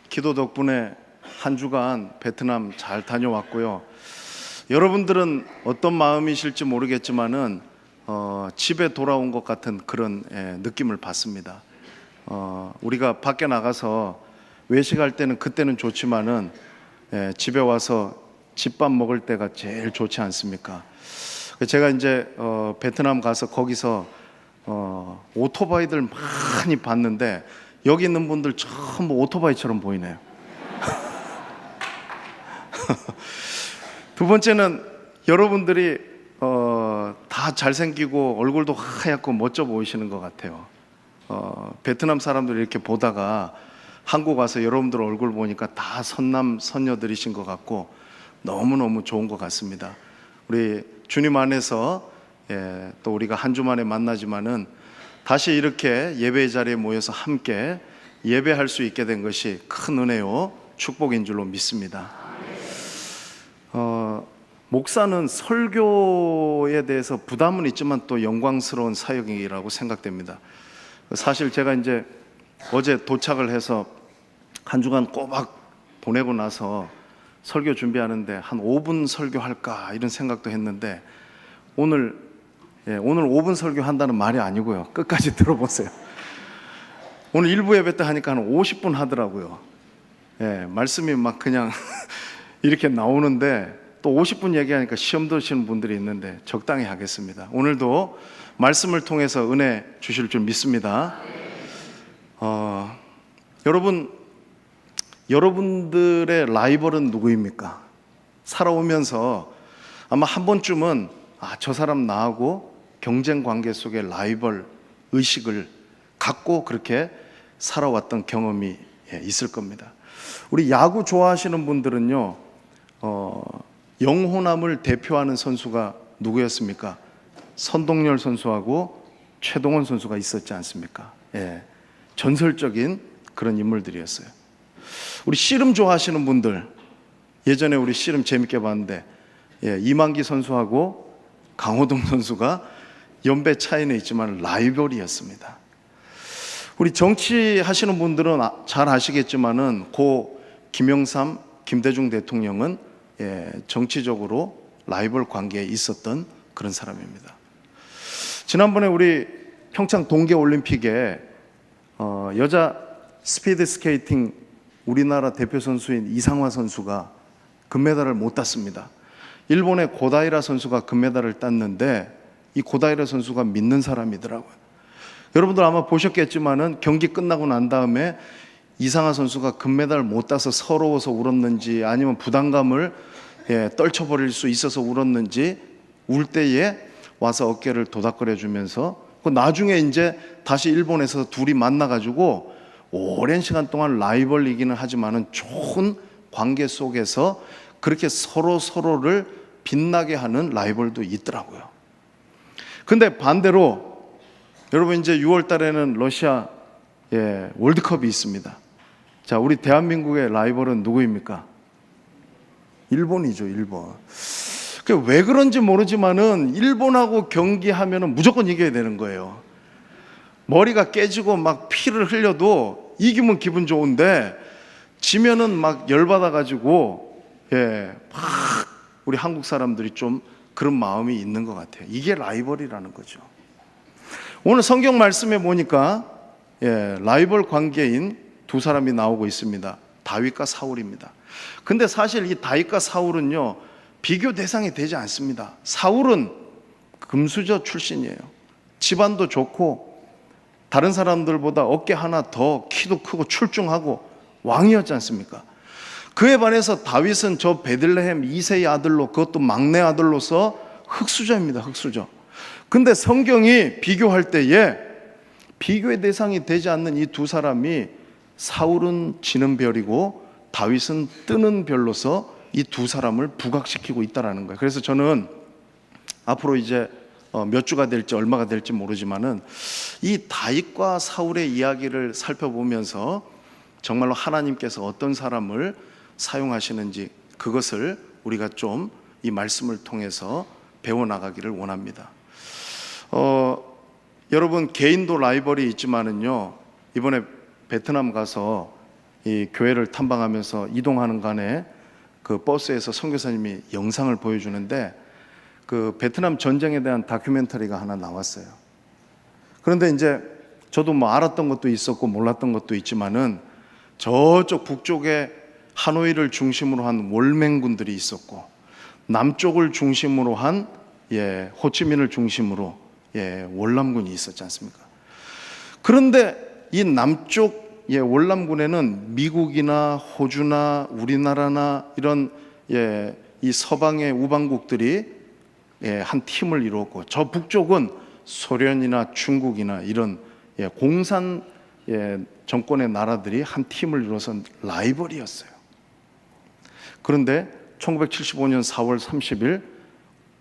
기도 덕분에 한 주간 베트남 잘 다녀왔고요. 여러분들은 어떤 마음이실지 모르겠지만은 집에 돌아온 것 같은 그런 느낌을 받습니다. 우리가 밖에 나가서 외식할 때는 그때는 좋지만은 집에 와서 집밥 먹을 때가 제일 좋지 않습니까? 제가 이제 베트남 가서 거기서 오토바이들 많이 봤는데 여기 있는 분들 전부 오토바이처럼 보이네요. 두 번째는 여러분들이 다 잘생기고 얼굴도 하얗고 멋져 보이시는 것 같아요. 베트남 사람들 이렇게 보다가 한국 와서 여러분들 얼굴 보니까 다 선남 선녀들이신 것 같고 너무너무 좋은 것 같습니다. 우리 주님 안에서 또 우리가 한 주 만에 만나지만은 다시 이렇게 예배 자리에 모여서 함께 예배할 수 있게 된 것이 큰 은혜요 축복인 줄로 믿습니다. 목사는 설교에 대해서 부담은 있지만 또 영광스러운 사역이라고 생각됩니다. 사실 제가 이제 어제 도착을 해서 한 주간 꼬박 보내고 나서 설교 준비하는데 한 5분 설교할까 이런 생각도 했는데 오늘 5분 설교한다는 말이 아니고요. 끝까지 들어보세요. 오늘 일부 예배 때 하니까 한 50분 하더라고요. 말씀이 막 그냥 이렇게 나오는데 또 50분 얘기하니까 시험 드시는 분들이 있는데 적당히 하겠습니다. 오늘도 말씀을 통해서 은혜 주실 줄 믿습니다. 여러분들의 라이벌은 누구입니까? 살아오면서 아마 한 번쯤은 저 사람 나하고 경쟁 관계 속에 라이벌 의식을 갖고 그렇게 살아왔던 경험이 있을 겁니다. 우리 야구 좋아하시는 분들은요, 영호남을 대표하는 선수가 누구였습니까? 선동열 선수하고 최동원 선수가 있었지 않습니까? 전설적인 그런 인물들이었어요. 우리 씨름 좋아하시는 분들, 예전에 우리 씨름 재밌게 봤는데 이만기 선수하고 강호동 선수가 연배 차이는 있지만 라이벌이었습니다. 우리 정치하시는 분들은 잘 아시겠지만은 고 김영삼, 김대중 대통령은 정치적으로 라이벌 관계에 있었던 그런 사람입니다. 지난번에 우리 평창 동계올림픽에 여자 스피드 스케이팅 우리나라 대표 선수인 이상화 선수가 금메달을 못 땄습니다. 일본의 고다이라 선수가 금메달을 땄는데 이 고다이라 선수가 믿는 사람이더라고요. 여러분들 아마 보셨겠지만은 경기 끝나고 난 다음에 이상화 선수가 금메달을 못 따서 서러워서 울었는지 아니면 부담감을 떨쳐버릴 수 있어서 울었는지 울 때에 와서 어깨를 도닥거려 주면서 나중에 이제 다시 일본에서 둘이 만나가지고 오랜 시간 동안 라이벌이기는 하지만은 좋은 관계 속에서 그렇게 서로를 빛나게 하는 라이벌도 있더라고요. 근데 반대로 여러분 이제 6월 달에는 러시아 월드컵이 있습니다. 자, 우리 대한민국의 라이벌은 누구입니까? 일본이죠, 일본. 왜 그런지 모르지만은 일본하고 경기하면은 무조건 이겨야 되는 거예요. 머리가 깨지고 막 피를 흘려도 이기면 기분 좋은데 지면은 막 열받아가지고 막 우리 한국 사람들이 좀 그런 마음이 있는 것 같아요. 이게 라이벌이라는 거죠. 오늘 성경 말씀에 보니까 라이벌 관계인 두 사람이 나오고 있습니다. 다윗과 사울입니다. 근데 사실 이 다윗과 사울은요 비교 대상이 되지 않습니다. 사울은 금수저 출신이에요. 집안도 좋고 다른 사람들보다 어깨 하나 더 키도 크고 출중하고 왕이었지 않습니까? 그에 반해서 다윗은 저 베들레헴 2세의 아들로, 그것도 막내 아들로서 흙수저입니다. 흙수저. 근데 성경이 비교할 때에 비교의 대상이 되지 않는 이 두 사람이 사울은 지는 별이고 다윗은 뜨는 별로서 이 두 사람을 부각시키고 있다는 거예요. 그래서 저는 앞으로 이제 몇 주가 될지 얼마가 될지 모르지만은 이 다윗과 사울의 이야기를 살펴보면서 정말로 하나님께서 어떤 사람을 사용하시는지 그것을 우리가 좀 이 말씀을 통해서 배워나가기를 원합니다. 여러분 개인도 라이벌이 있지만은요 이번에 베트남 가서 이 교회를 탐방하면서 이동하는 간에 그 버스에서 선교사님이 영상을 보여주는데 그 베트남 전쟁에 대한 다큐멘터리가 하나 나왔어요. 그런데 이제 저도 뭐 알았던 것도 있었고 몰랐던 것도 있지만은 저쪽 북쪽에 하노이를 중심으로 한 월맹군들이 있었고 남쪽을 중심으로 한 호치민을 중심으로 월남군이 있었지 않습니까? 그런데 이 남쪽 월남군에는 미국이나 호주나 우리나라나 이런 이 서방의 우방국들이 한 팀을 이루었고 저 북쪽은 소련이나 중국이나 이런 공산 정권의 나라들이 한 팀을 이루어서 라이벌이었어요. 그런데 1975년 4월 30일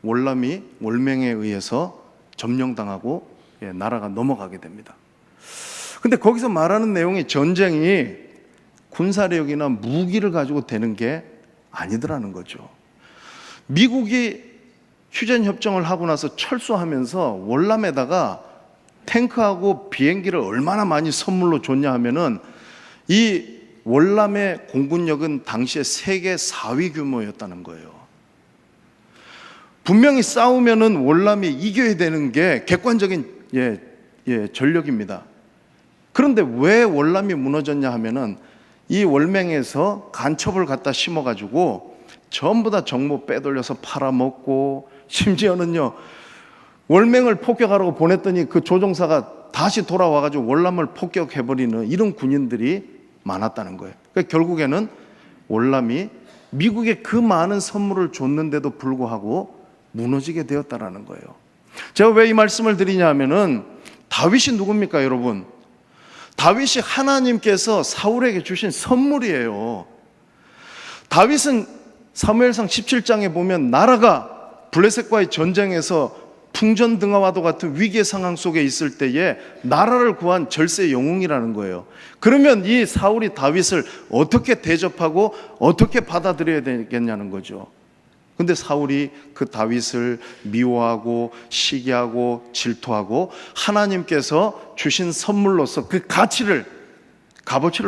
월남이 월맹에 의해서 점령당하고 나라가 넘어가게 됩니다. 근데 거기서 말하는 내용이 전쟁이 군사력이나 무기를 가지고 되는 게 아니더라는 거죠. 미국이 휴전협정을 하고 나서 철수하면서 월남에다가 탱크하고 비행기를 얼마나 많이 선물로 줬냐 하면은 이 월남의 공군력은 당시에 세계 4위 규모였다는 거예요. 분명히 싸우면은 월남이 이겨야 되는 게 객관적인 전력입니다. 그런데 왜 월남이 무너졌냐 하면은 이 월맹에서 간첩을 갖다 심어가지고 전부 다 정보 빼돌려서 팔아먹고 심지어는요 월맹을 폭격하라고 보냈더니 그 조종사가 다시 돌아와가지고 월남을 폭격해버리는 이런 군인들이 많았다는 거예요. 그러니까 결국에는 월남이 미국에 그 많은 선물을 줬는데도 불구하고 무너지게 되었다라는 거예요. 제가 왜 이 말씀을 드리냐 하면은 다윗이 누굽니까 여러분? 다윗이 하나님께서 사울에게 주신 선물이에요. 다윗은 사무엘상 17장에 보면 나라가 블레셋과의 전쟁에서 풍전등화와도 같은 위기의 상황 속에 있을 때에 나라를 구한 절세 영웅이라는 거예요. 그러면 이 사울이 다윗을 어떻게 대접하고 어떻게 받아들여야 되겠냐는 거죠. 근데 사울이 그 다윗을 미워하고 시기하고 질투하고 하나님께서 주신 선물로서 그 값어치를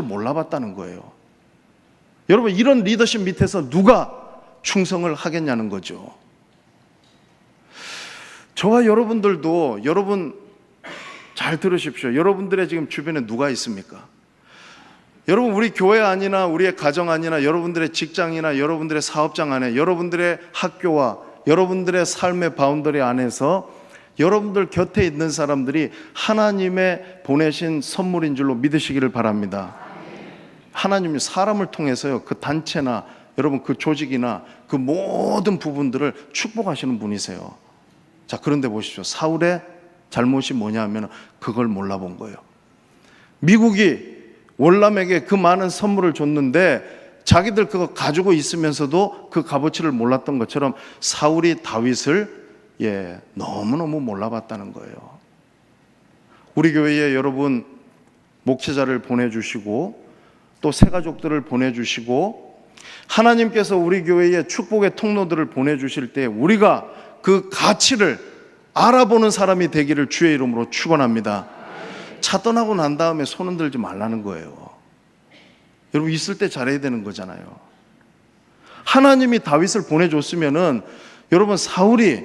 몰라봤다는 거예요. 여러분 이런 리더십 밑에서 누가 충성을 하겠냐는 거죠. 저와 여러분들도 여러분 잘 들으십시오. 여러분들의 지금 주변에 누가 있습니까? 여러분 우리 교회 안이나 우리의 가정 안이나 여러분들의 직장이나 여러분들의 사업장 안에 여러분들의 학교와 여러분들의 삶의 바운더리 안에서 여러분들 곁에 있는 사람들이 하나님의 보내신 선물인 줄로 믿으시기를 바랍니다. 하나님이 사람을 통해서요 그 단체나 여러분 그 조직이나 그 모든 부분들을 축복하시는 분이세요. 자, 그런데 보십시오. 사울의 잘못이 뭐냐 하면 그걸 몰라본 거예요. 미국이 월남에게 그 많은 선물을 줬는데 자기들 그거 가지고 있으면서도 그 값어치를 몰랐던 것처럼 사울이 다윗을 너무너무 몰라봤다는 거예요. 우리 교회에 여러분 목회자를 보내주시고 또 새가족들을 보내주시고 하나님께서 우리 교회에 축복의 통로들을 보내주실 때 우리가 그 가치를 알아보는 사람이 되기를 주의 이름으로 축원합니다. 차 떠나고 난 다음에 손 흔들지 말라는 거예요. 여러분 있을 때 잘해야 되는 거잖아요. 하나님이 다윗을 보내줬으면은 여러분 사울이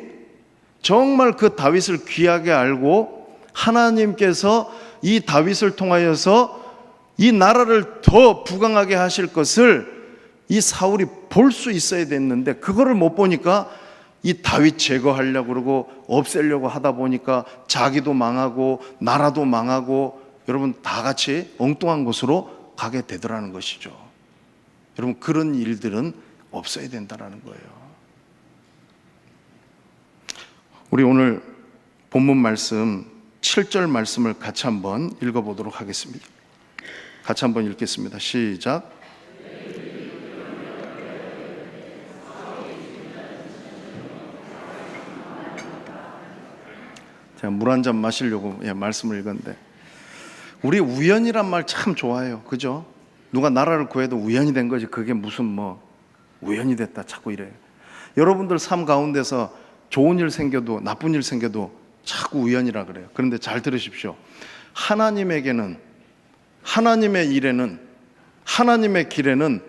정말 그 다윗을 귀하게 알고 하나님께서 이 다윗을 통하여서 이 나라를 더 부강하게 하실 것을 이 사울이 볼 수 있어야 됐는데 그거를 못 보니까 이 다윗 제거하려고 그러고 없애려고 하다 보니까 자기도 망하고 나라도 망하고 여러분 다 같이 엉뚱한 곳으로 가게 되더라는 것이죠. 여러분 그런 일들은 없어야 된다는 거예요. 우리 오늘 본문 말씀 7절 말씀을 같이 한번 읽어보도록 하겠습니다. 같이 한번 읽겠습니다. 시작. 제가 물 한 잔 마시려고 말씀을 읽었는데 우리 우연이란 말 참 좋아해요. 그죠? 누가 나라를 구해도 우연이 된 거지 그게 무슨 뭐 우연이 됐다 자꾸 이래요. 여러분들 삶 가운데서 좋은 일 생겨도 나쁜 일 생겨도 자꾸 우연이라 그래요. 그런데 잘 들으십시오. 하나님에게는 하나님의 일에는 하나님의 길에는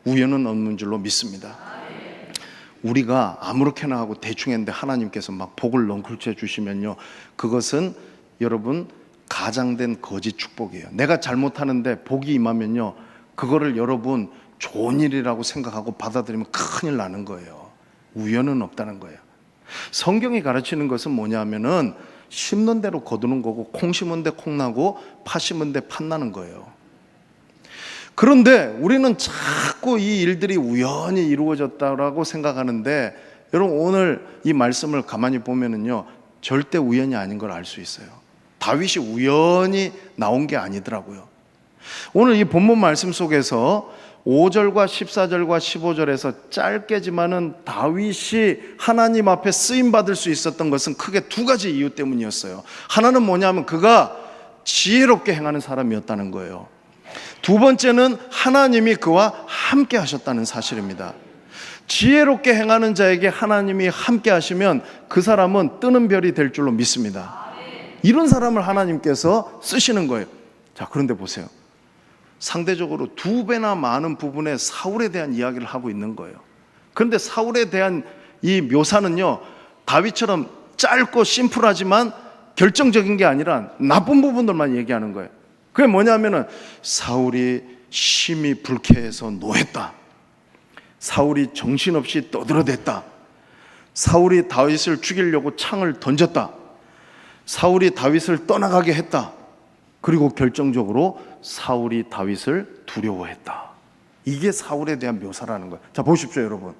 우연은 없는 줄로 믿습니다. 우리가 아무렇게나 하고 대충 했는데 하나님께서 막 복을 넝쿨쳐 주시면요, 그것은 여러분 가장된 거짓 축복이에요. 내가 잘못하는데 복이 임하면요, 그거를 여러분 좋은 일이라고 생각하고 받아들이면 큰일 나는 거예요. 우연은 없다는 거예요. 성경이 가르치는 것은 뭐냐면은 심는 대로 거두는 거고, 콩 심은 데 콩 나고 팥 심은 데 팥 나는 거예요. 그런데 우리는 자꾸 이 일들이 우연히 이루어졌다라고 생각하는데, 여러분 오늘 이 말씀을 가만히 보면은요, 절대 우연이 아닌 걸 알 수 있어요. 다윗이 우연히 나온 게 아니더라고요. 오늘 이 본문 말씀 속에서 5절과 14절과 15절에서 짧게지만은 다윗이 하나님 앞에 쓰임 받을 수 있었던 것은 크게 두 가지 이유 때문이었어요. 하나는 뭐냐면 그가 지혜롭게 행하는 사람이었다는 거예요. 두 번째는 하나님이 그와 함께 하셨다는 사실입니다. 지혜롭게 행하는 자에게 하나님이 함께 하시면 그 사람은 뜨는 별이 될 줄로 믿습니다. 이런 사람을 하나님께서 쓰시는 거예요. 자, 그런데 보세요. 상대적으로 2배나 많은 부분에 사울에 대한 이야기를 하고 있는 거예요. 그런데 사울에 대한 이 묘사는요, 다윗처럼 짧고 심플하지만 결정적인 게 아니라 나쁜 부분들만 얘기하는 거예요. 그게 뭐냐면은 사울이 심히 불쾌해서 노했다, 사울이 정신없이 떠들어댔다, 사울이 다윗을 죽이려고 창을 던졌다, 사울이 다윗을 떠나가게 했다, 그리고 결정적으로 사울이 다윗을 두려워했다. 이게 사울에 대한 묘사라는 거예요. 자, 보십시오 여러분.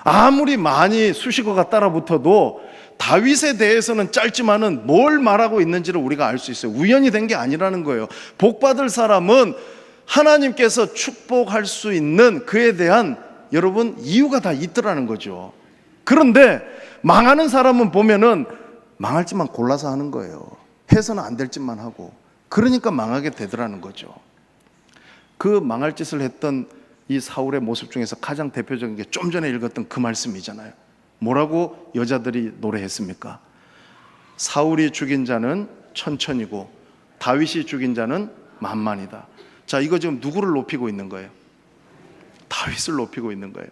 아무리 많이 수식어가 따라붙어도 다윗에 대해서는 짧지만은 뭘 말하고 있는지를 우리가 알 수 있어요. 우연히 된 게 아니라는 거예요. 복받을 사람은 하나님께서 축복할 수 있는 그에 대한 여러분 이유가 다 있더라는 거죠. 그런데 망하는 사람은 보면은 망할 짓만 골라서 하는 거예요. 해서는 안 될 짓만 하고, 그러니까 망하게 되더라는 거죠. 그 망할 짓을 했던 이 사울의 모습 중에서 가장 대표적인 게 좀 전에 읽었던 그 말씀이잖아요. 뭐라고 여자들이 노래했습니까? 사울이 죽인 자는 천천이고 다윗이 죽인 자는 만만이다. 자, 이거 지금 누구를 높이고 있는 거예요? 다윗을 높이고 있는 거예요.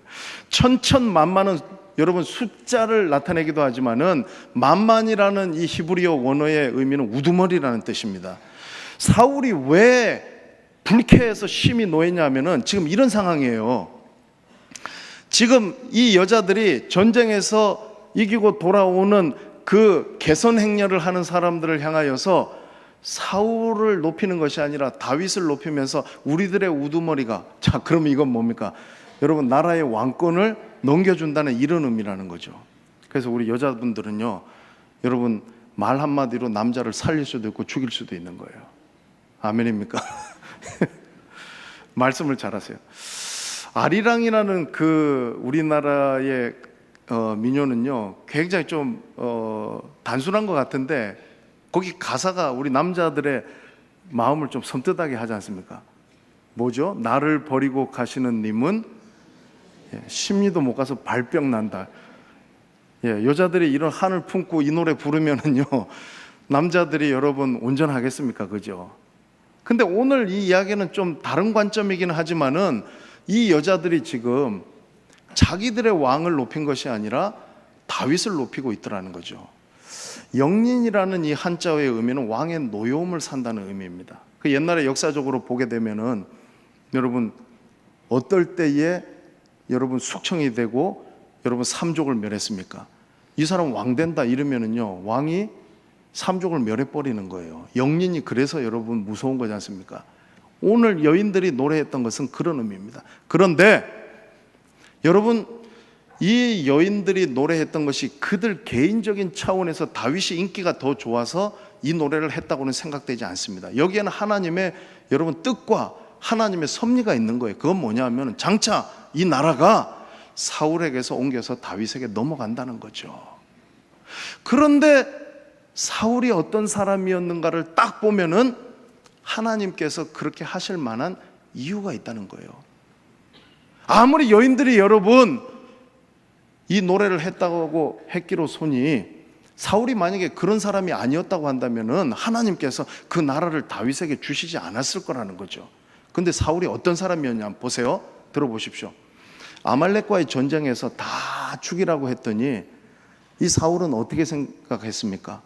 천천만만은 여러분 숫자를 나타내기도 하지만은 만만이라는 이 히브리어 원어의 의미는 우두머리라는 뜻입니다. 사울이 왜 불쾌해서 심히 노했냐면은 지금 이런 상황이에요. 지금 이 여자들이 전쟁에서 이기고 돌아오는 그 개선 행렬을 하는 사람들을 향하여서 사울을 높이는 것이 아니라 다윗을 높이면서 우리들의 우두머리가, 자, 그러면 이건 뭡니까? 여러분, 나라의 왕권을 넘겨준다는 이런 의미라는 거죠. 그래서 우리 여자분들은요, 여러분 말 한마디로 남자를 살릴 수도 있고 죽일 수도 있는 거예요. 아멘입니까? 말씀을 잘하세요. 아리랑이라는 그 우리나라의 민요는요, 굉장히 좀 단순한 것 같은데 거기 가사가 우리 남자들의 마음을 좀 섬뜩하게 하지 않습니까? 뭐죠? 나를 버리고 가시는 님은 심리도 못 가서 발병 난다. 여자들이 이런 한을 품고 이 노래 부르면은요, 남자들이 여러분 온전하겠습니까? 그죠? 근데 오늘 이 이야기는 좀 다른 관점이긴 하지만은 이 여자들이 지금 자기들의 왕을 높인 것이 아니라 다윗을 높이고 있더라는 거죠. 영린이라는 이 한자어의 의미는 왕의 노여움을 산다는 의미입니다. 그 옛날에 역사적으로 보게 되면은 여러분 어떨 때에 여러분 숙청이 되고 여러분 삼족을 멸했습니까? 이 사람 왕 된다 이러면은요, 왕이 삼족을 멸해버리는 거예요. 영린이 그래서 여러분 무서운 거지 않습니까? 오늘 여인들이 노래했던 것은 그런 의미입니다. 그런데 여러분, 이 여인들이 노래했던 것이 그들 개인적인 차원에서 다윗이 인기가 더 좋아서 이 노래를 했다고는 생각되지 않습니다. 여기에는 하나님의 여러분 뜻과 하나님의 섭리가 있는 거예요. 그건 뭐냐면 장차 이 나라가 사울에게서 옮겨서 다윗에게 넘어간다는 거죠. 그런데 사울이 어떤 사람이었는가를 딱 보면은 하나님께서 그렇게 하실 만한 이유가 있다는 거예요. 아무리 여인들이 여러분 이 노래를 했다고 했기로소니 사울이 만약에 그런 사람이 아니었다고 한다면은 하나님께서 그 나라를 다윗에게 주시지 않았을 거라는 거죠. 근데 사울이 어떤 사람이었냐 보세요. 들어보십시오. 아말렉과의 전쟁에서 다 죽이라고 했더니 이 사울은 어떻게 생각했습니까?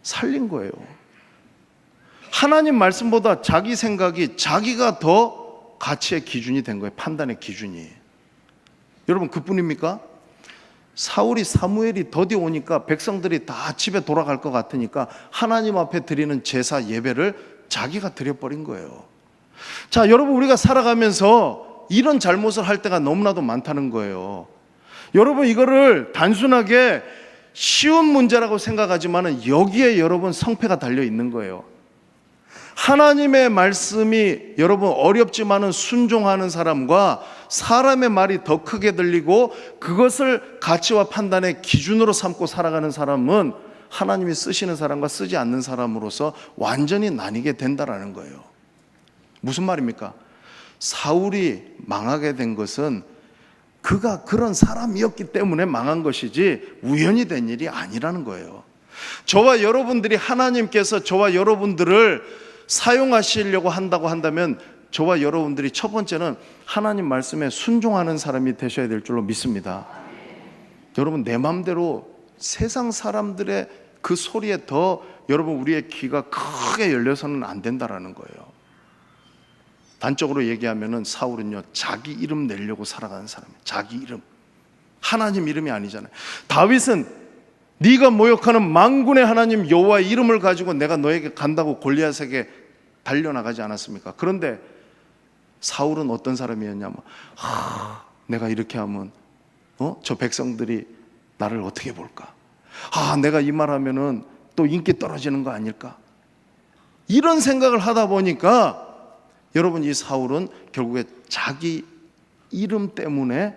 살린 거예요. 하나님 말씀보다 자기 생각이, 자기가 더 가치의 기준이 된 거예요. 판단의 기준이. 여러분, 그뿐입니까? 사울이 사무엘이 더디 오니까 백성들이 다 집에 돌아갈 것 같으니까 하나님 앞에 드리는 제사 예배를 자기가 드려버린 거예요. 자, 여러분, 우리가 살아가면서 이런 잘못을 할 때가 너무나도 많다는 거예요. 여러분, 이거를 단순하게 쉬운 문제라고 생각하지만 여기에 여러분 성패가 달려 있는 거예요. 하나님의 말씀이 여러분 어렵지만은 순종하는 사람과 사람의 말이 더 크게 들리고 그것을 가치와 판단의 기준으로 삼고 살아가는 사람은 하나님이 쓰시는 사람과 쓰지 않는 사람으로서 완전히 나뉘게 된다라는 거예요. 무슨 말입니까? 사울이 망하게 된 것은 그가 그런 사람이었기 때문에 망한 것이지 우연히 된 일이 아니라는 거예요. 저와 여러분들이, 하나님께서 저와 여러분들을 사용하시려고 한다고 한다면 저와 여러분들이 첫 번째는 하나님 말씀에 순종하는 사람이 되셔야 될 줄로 믿습니다. 여러분, 내 마음대로 세상 사람들의 그 소리에 더 여러분 우리의 귀가 크게 열려서는 안 된다라는 거예요. 단적으로 얘기하면은 사울은요, 자기 이름 내려고 살아가는 사람이에요. 자기 이름. 하나님 이름이 아니잖아요. 다윗은 네가 모욕하는 만군의 하나님 여호와의 이름을 가지고 내가 너에게 간다고 골리앗에게 달려나가지 않았습니까? 그런데 사울은 어떤 사람이었냐면, 내가 이렇게 하면 저 백성들이 나를 어떻게 볼까? 내가 이 말하면은 또 인기 떨어지는 거 아닐까? 이런 생각을 하다 보니까 여러분, 이 사울은 결국에 자기 이름 때문에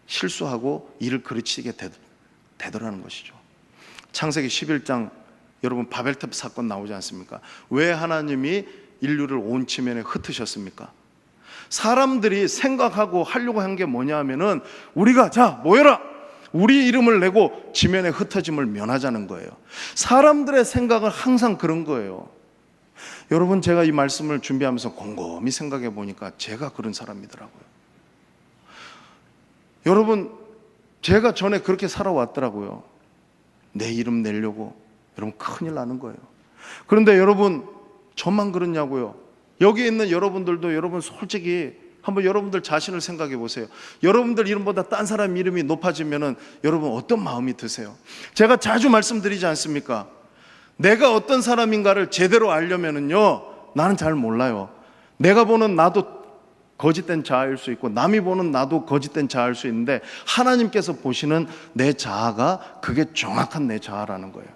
실수하고 일을 그르치게 되더라는 것이죠. 창세기 11장 여러분 바벨탑 사건 나오지 않습니까? 왜 하나님이 인류를 온 지면에 흩으셨습니까? 사람들이 생각하고 하려고 한 게 뭐냐 하면은 우리가 자 모여라, 우리 이름을 내고 지면에 흩어짐을 면하자는 거예요. 사람들의 생각은 항상 그런 거예요. 여러분, 제가 이 말씀을 준비하면서 곰곰이 생각해 보니까 제가 그런 사람이더라고요. 여러분, 제가 전에 그렇게 살아왔더라고요. 내 이름 내려고. 여러분, 큰일 나는 거예요. 그런데 여러분, 저만 그렇냐고요? 여기 있는 여러분들도 여러분 솔직히 한번 여러분들 자신을 생각해 보세요. 여러분들 이름보다 딴 사람 이름이 높아지면은 여러분 어떤 마음이 드세요? 제가 자주 말씀드리지 않습니까? 내가 어떤 사람인가를 제대로 알려면은요, 나는 잘 몰라요. 내가 보는 나도 거짓된 자아일 수 있고 남이 보는 나도 거짓된 자아일 수 있는데 하나님께서 보시는 내 자아가 그게 정확한 내 자아라는 거예요.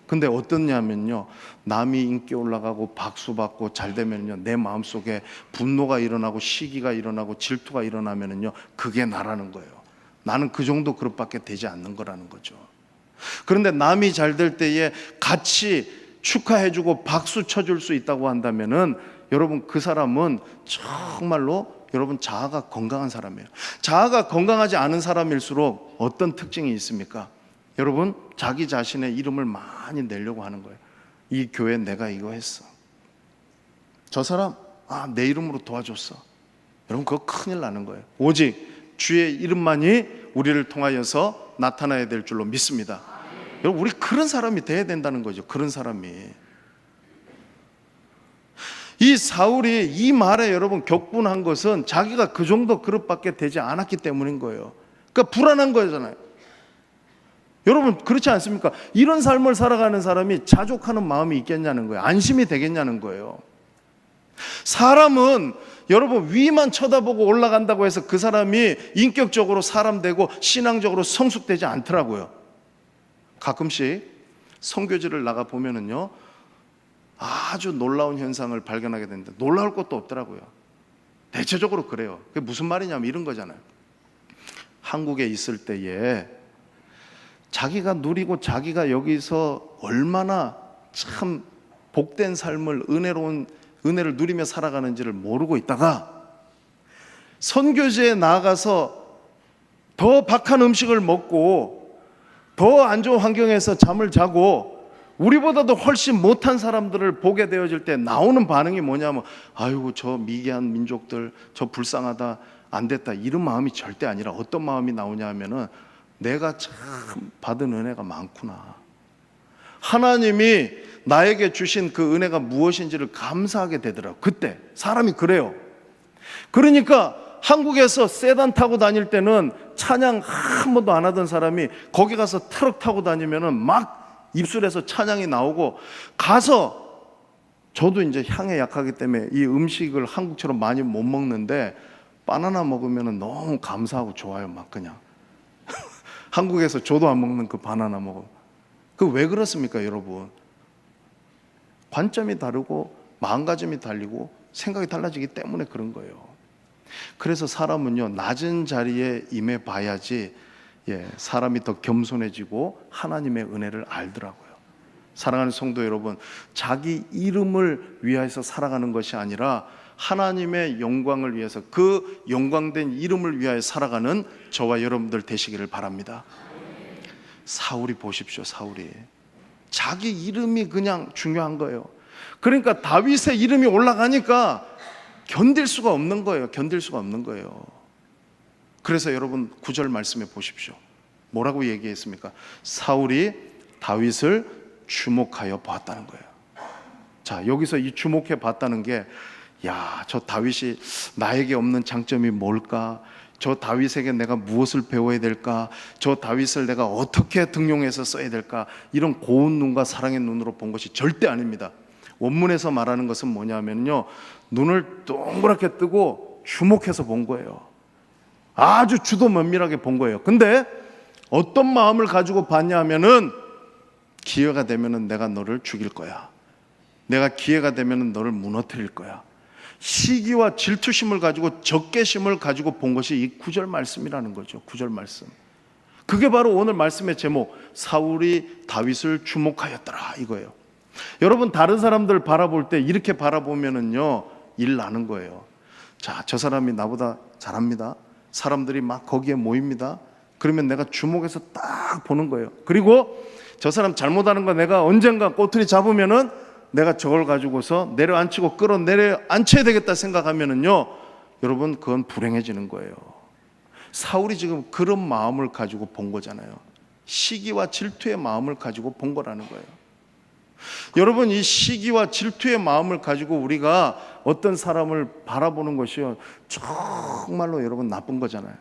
근데 어떻냐면요, 남이 인기 올라가고 박수 받고 잘 되면요, 내 마음속에 분노가 일어나고 시기가 일어나고 질투가 일어나면요, 그게 나라는 거예요. 나는 그 정도 그릇밖에 되지 않는 거라는 거죠. 그런데 남이 잘 될 때에 같이 축하해주고 박수 쳐줄 수 있다고 한다면은 여러분, 그 사람은 정말로 여러분 자아가 건강한 사람이에요. 자아가 건강하지 않은 사람일수록 어떤 특징이 있습니까? 여러분, 자기 자신의 이름을 많이 내려고 하는 거예요. 이 교회 내가 이거 했어, 저 사람 내 이름으로 도와줬어. 여러분, 그거 큰일 나는 거예요. 오직 주의 이름만이 우리를 통하여서 나타나야 될 줄로 믿습니다. 여러분, 우리 그런 사람이 돼야 된다는 거죠. 그런 사람이. 이 사울이 이 말에 여러분 격분한 것은 자기가 그 정도 그릇밖에 되지 않았기 때문인 거예요. 그러니까 불안한 거잖아요. 여러분, 그렇지 않습니까? 이런 삶을 살아가는 사람이 자족하는 마음이 있겠냐는 거예요. 안심이 되겠냐는 거예요. 사람은 여러분 위만 쳐다보고 올라간다고 해서 그 사람이 인격적으로 사람 되고 신앙적으로 성숙되지 않더라고요. 가끔씩 선교지를 나가 보면은요, 아주 놀라운 현상을 발견하게 되는데 놀라울 것도 없더라고요. 대체적으로 그래요. 그게 무슨 말이냐면 이런 거잖아요. 한국에 있을 때에 자기가 누리고 자기가 여기서 얼마나 참 복된 삶을, 은혜를 누리며 살아가는지를 모르고 있다가 선교지에 나가서 더 박한 음식을 먹고 더 안 좋은 환경에서 잠을 자고 우리보다도 훨씬 못한 사람들을 보게 되어질 때 나오는 반응이 뭐냐면, 아이고 저 미개한 민족들, 저 불쌍하다, 안 됐다, 이런 마음이 절대 아니라 어떤 마음이 나오냐 하면은, 내가 참 받은 은혜가 많구나, 하나님이 나에게 주신 그 은혜가 무엇인지를 감사하게 되더라고요. 그때 사람이 그래요. 그러니까 한국에서 세단 타고 다닐 때는 찬양 한 번도 안 하던 사람이 거기 가서 트럭 타고 다니면은 막 입술에서 찬양이 나오고, 가서 저도 이제 향에 약하기 때문에 이 음식을 한국처럼 많이 못 먹는데 바나나 먹으면 너무 감사하고 좋아요. 막 그냥 한국에서 저도 안 먹는 그 바나나 먹으면. 그 왜 그렇습니까 여러분? 관점이 다르고 마음가짐이 달리고 생각이 달라지기 때문에 그런 거예요. 그래서 사람은요, 낮은 자리에 임해 봐야지 사람이 더 겸손해지고 하나님의 은혜를 알더라고요. 사랑하는 성도 여러분, 자기 이름을 위해서 살아가는 것이 아니라 하나님의 영광을 위해서, 그 영광된 이름을 위하여 살아가는 저와 여러분들 되시기를 바랍니다. 사울이 보십시오. 사울이 자기 이름이 그냥 중요한 거예요. 그러니까 다윗의 이름이 올라가니까 견딜 수가 없는 거예요. 견딜 수가 없는 거예요. 그래서 여러분 9절 말씀해 보십시오. 뭐라고 얘기했습니까? 사울이 다윗을 주목하여 보았다는 거예요. 자, 여기서 이 주목해 봤다는 게, 야, 저 다윗이 나에게 없는 장점이 뭘까? 저 다윗에게 내가 무엇을 배워야 될까? 저 다윗을 내가 어떻게 등용해서 써야 될까? 이런 고운 눈과 사랑의 눈으로 본 것이 절대 아닙니다. 원문에서 말하는 것은 뭐냐면요, 눈을 동그랗게 뜨고 주목해서 본 거예요. 아주 주도 면밀하게 본 거예요. 근데 어떤 마음을 가지고 봤냐 하면은, 기회가 되면은 내가 너를 죽일 거야, 내가 기회가 되면은 너를 무너뜨릴 거야, 시기와 질투심을 가지고, 적개심을 가지고 본 것이 이 9절 말씀이라는 거죠. 9절 말씀. 그게 바로 오늘 말씀의 제목, 사울이 다윗을 주목하였더라, 이거예요. 여러분, 다른 사람들 바라볼 때 이렇게 바라보면은요, 일 나는 거예요. 자, 저 사람이 나보다 잘합니다. 사람들이 막 거기에 모입니다. 그러면 내가 주목해서 딱 보는 거예요. 그리고 저 사람 잘못하는 거 내가 언젠가 꼬투리 잡으면은 내가 저걸 가지고서 내려앉히고 끌어내려앉혀야 되겠다 생각하면은요, 여러분, 그건 불행해지는 거예요. 사울이 지금 그런 마음을 가지고 본 거잖아요. 시기와 질투의 마음을 가지고 본 거라는 거예요. 여러분, 이 시기와 질투의 마음을 가지고 우리가 어떤 사람을 바라보는 것이요, 정말로 여러분 나쁜 거잖아요.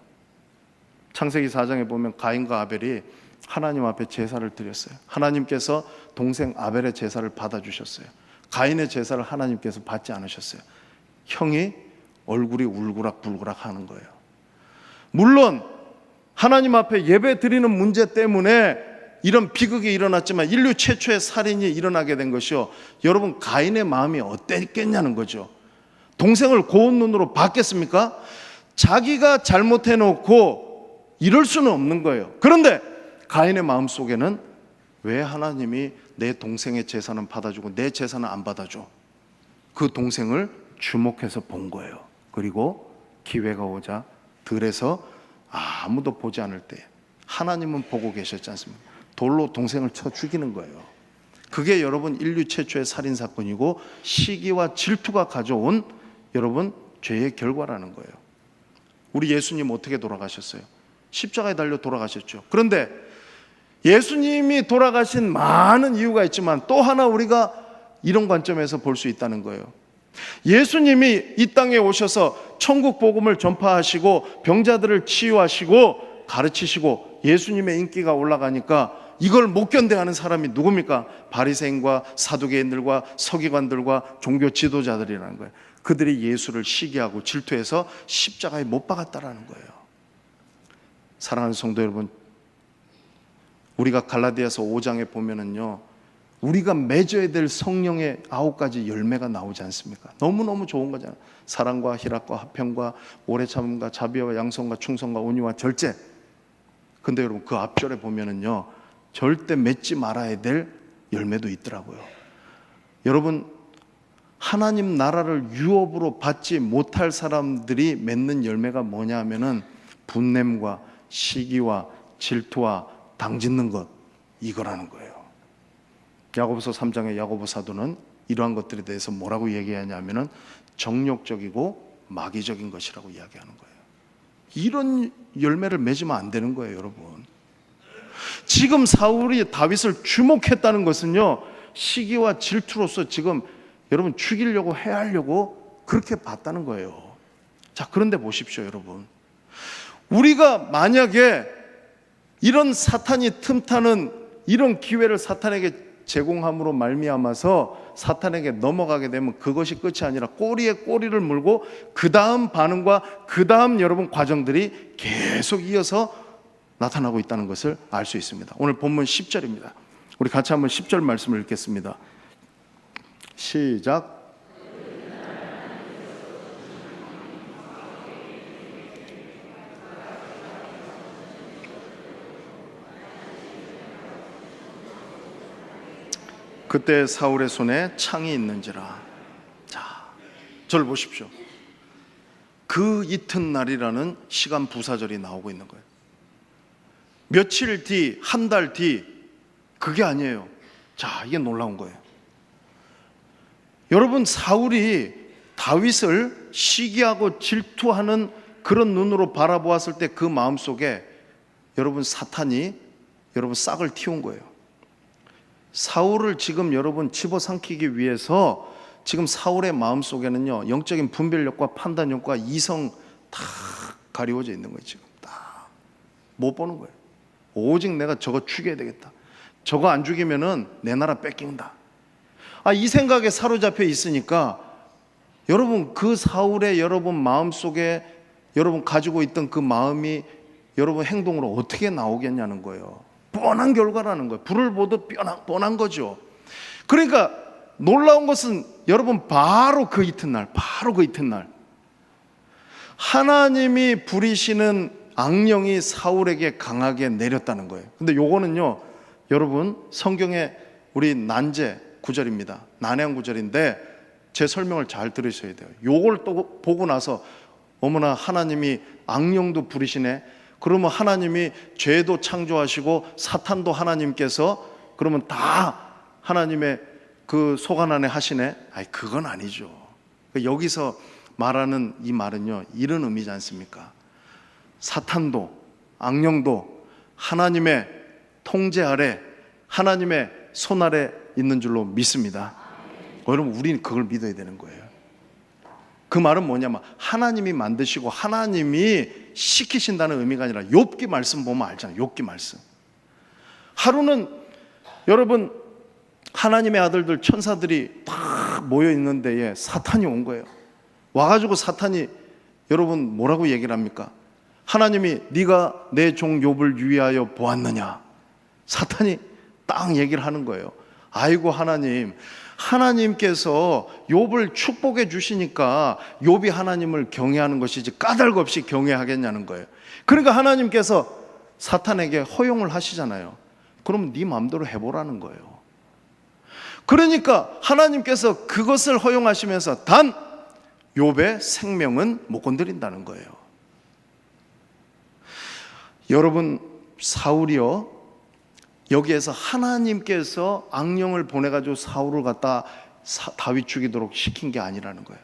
창세기 4장에 보면 가인과 아벨이 하나님 앞에 제사를 드렸어요. 하나님께서 동생 아벨의 제사를 받아주셨어요. 가인의 제사를 하나님께서 받지 않으셨어요. 형이 얼굴이 울그락불그락 하는 거예요. 물론 하나님 앞에 예배 드리는 문제 때문에 이런 비극이 일어났지만, 인류 최초의 살인이 일어나게 된 것이요, 여러분, 가인의 마음이 어땠겠냐는 거죠. 동생을 고운 눈으로 봤겠습니까? 자기가 잘못해놓고 이럴 수는 없는 거예요. 그런데 가인의 마음 속에는, 왜 하나님이 내 동생의 제사는 받아주고 내 제사는 안 받아줘? 그 동생을 주목해서 본 거예요. 그리고 기회가 오자 들에서 아무도 보지 않을 때 하나님은 보고 계셨지 않습니까? 돌로 동생을 쳐 죽이는 거예요. 그게 여러분 인류 최초의 살인사건이고, 시기와 질투가 가져온 여러분 죄의 결과라는 거예요. 우리 예수님 어떻게 돌아가셨어요? 십자가에 달려 돌아가셨죠. 그런데 예수님이 돌아가신 많은 이유가 있지만, 또 하나 우리가 이런 관점에서 볼 수 있다는 거예요. 예수님이 이 땅에 오셔서 천국 복음을 전파하시고 병자들을 치유하시고 가르치시고 예수님의 인기가 올라가니까 이걸 못 견뎌하는 사람이 누굽니까? 바리새인과 사두개인들과 서기관들과 종교 지도자들이라는 거예요. 그들이 예수를 시기하고 질투해서 십자가에 못 박았다라는 거예요. 사랑하는 성도 여러분, 우리가 갈라디아서 5장에 보면은요, 우리가 맺어야 될 성령의 9가지 열매가 나오지 않습니까? 너무너무 좋은 거잖아요. 사랑과 희락과 화평과 오래 참음과 자비와 양성과 충성과 온유와 절제. 근데 여러분, 그 앞절에 보면은요, 절대 맺지 말아야 될 열매도 있더라고요. 여러분, 하나님 나라를 유업으로 받지 못할 사람들이 맺는 열매가 뭐냐 하면은, 분냄과 시기와 질투와 당짓는 것, 이거라는 거예요. 야고보서 3장의 야고보 사도는 이러한 것들에 대해서 뭐라고 얘기하냐면은 정욕적이고 마귀적인 것이라고 이야기하는 거예요. 이런 열매를 맺으면 안 되는 거예요, 여러분. 지금 사울이 다윗을 주목했다는 것은요, 시기와 질투로서 지금 여러분 죽이려고 해하려고 그렇게 봤다는 거예요. 자, 그런데 보십시오, 여러분. 우리가 만약에 이런 사탄이 틈타는 이런 기회를 사탄에게 제공함으로 말미암아서 사탄에게 넘어가게 되면 그것이 끝이 아니라 꼬리에 꼬리를 물고 그 다음 반응과 그 다음 여러분 과정들이 계속 이어서 나타나고 있다는 것을 알 수 있습니다. 오늘 본문 10절입니다. 우리 같이 한번 10절 말씀을 읽겠습니다. 시작. 그때 사울의 손에 창이 있는지라. 자, 저를 보십시오. 그 이튿날이라는 시간 부사절이 나오고 있는 거예요. 며칠 뒤, 한 달 뒤, 그게 아니에요. 자, 이게 놀라운 거예요. 여러분, 사울이 다윗을 시기하고 질투하는 그런 눈으로 바라보았을 때 그 마음속에 여러분 사탄이 여러분 싹을 틔운 거예요. 사울을 지금 여러분 집어삼키기 위해서 지금 사울의 마음속에는요, 영적인 분별력과 판단력과 이성 다 가리워져 있는 거예요. 지금 다 못 보는 거예요. 오직 내가 저거 죽여야 되겠다. 저거 안 죽이면은 내 나라 뺏긴다. 이 생각에 사로잡혀 있으니까 여러분 그 사울의 여러분 마음속에 여러분 가지고 있던 그 마음이 여러분 행동으로 어떻게 나오겠냐는 거예요. 뻔한 결과라는 거예요. 불을 보듯 뻔한 거죠. 그러니까 놀라운 것은 여러분 바로 그 이튿날 하나님이 부리시는 악령이 사울에게 강하게 내렸다는 거예요. 근데 요거는요, 여러분 성경에 우리 난제 구절입니다. 난해한 구절인데 제 설명을 잘 들으셔야 돼요. 요걸 또 보고 나서 어머나 하나님이 악령도 부리시네. 그러면 하나님이 죄도 창조하시고 사탄도 하나님께서 그러면 다 하나님의 그 소관 안에 하시네. 그건 아니죠. 여기서 말하는 이 말은요, 이런 의미지 않습니까? 사탄도 악령도 하나님의 통제 아래, 하나님의 손 아래 있는 줄로 믿습니다. 여러분, 우리는 그걸 믿어야 되는 거예요. 그 말은 뭐냐면 하나님이 만드시고 하나님이 시키신다는 의미가 아니라 욥기 말씀 보면 알잖아요. 욥기 말씀. 하루는 여러분 하나님의 아들들 천사들이 다 모여 있는 데에 사탄이 온 거예요. 와가지고 사탄이 여러분 뭐라고 얘기를 합니까? 하나님이 네가 내 종 욥을 유의하여 보았느냐? 사탄이 딱 얘기를 하는 거예요. 아이고 하나님께서 욥을 축복해 주시니까 욥이 하나님을 경외하는 것이지 까닭 없이 경외하겠냐는 거예요. 그러니까 하나님께서 사탄에게 허용을 하시잖아요. 그럼 네 마음대로 해보라는 거예요. 그러니까 하나님께서 그것을 허용하시면서 단 욥의 생명은 못 건드린다는 거예요. 여러분, 사울이요, 여기에서 하나님께서 악령을 보내가지고 사울을 갖다 다윗 죽이도록 시킨 게 아니라는 거예요.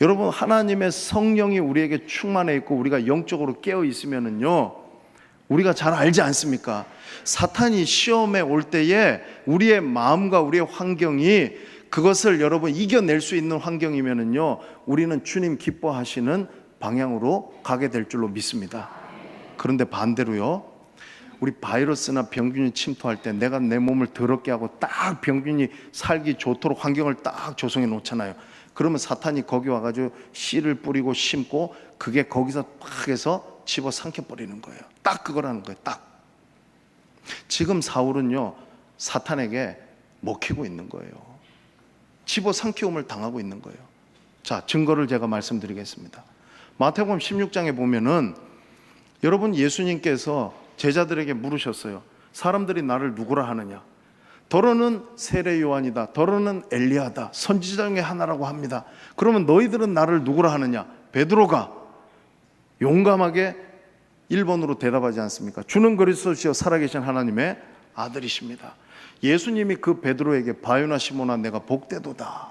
여러분 하나님의 성령이 우리에게 충만해 있고 우리가 영적으로 깨어 있으면은요, 우리가 잘 알지 않습니까? 사탄이 시험에 올 때에 우리의 마음과 우리의 환경이 그것을 여러분 이겨낼 수 있는 환경이면은요, 우리는 주님 기뻐하시는 방향으로 가게 될 줄로 믿습니다. 그런데 반대로요, 우리 바이러스나 병균이 침투할 때 내가 내 몸을 더럽게 하고 딱 병균이 살기 좋도록 환경을 딱 조성해 놓잖아요. 그러면 사탄이 거기 와가지고 씨를 뿌리고 심고 그게 거기서 팍 해서 집어 삼켜버리는 거예요. 딱 그거라는 거예요. 딱. 지금 사울은요, 사탄에게 먹히고 있는 거예요. 집어 삼키움을 당하고 있는 거예요. 자, 증거를 제가 말씀드리겠습니다. 마태복음 16장에 보면은 여러분 예수님께서 제자들에게 물으셨어요. 사람들이 나를 누구라 하느냐? 더러는 세례 요한이다. 더러는 엘리야다. 선지자 중에 하나라고 합니다. 그러면 너희들은 나를 누구라 하느냐? 베드로가 용감하게 1번으로 대답하지 않습니까? 주는 그리스도시요 살아계신 하나님의 아들이십니다. 예수님이 그 베드로에게 바요나 시몬아 내가 복되도다.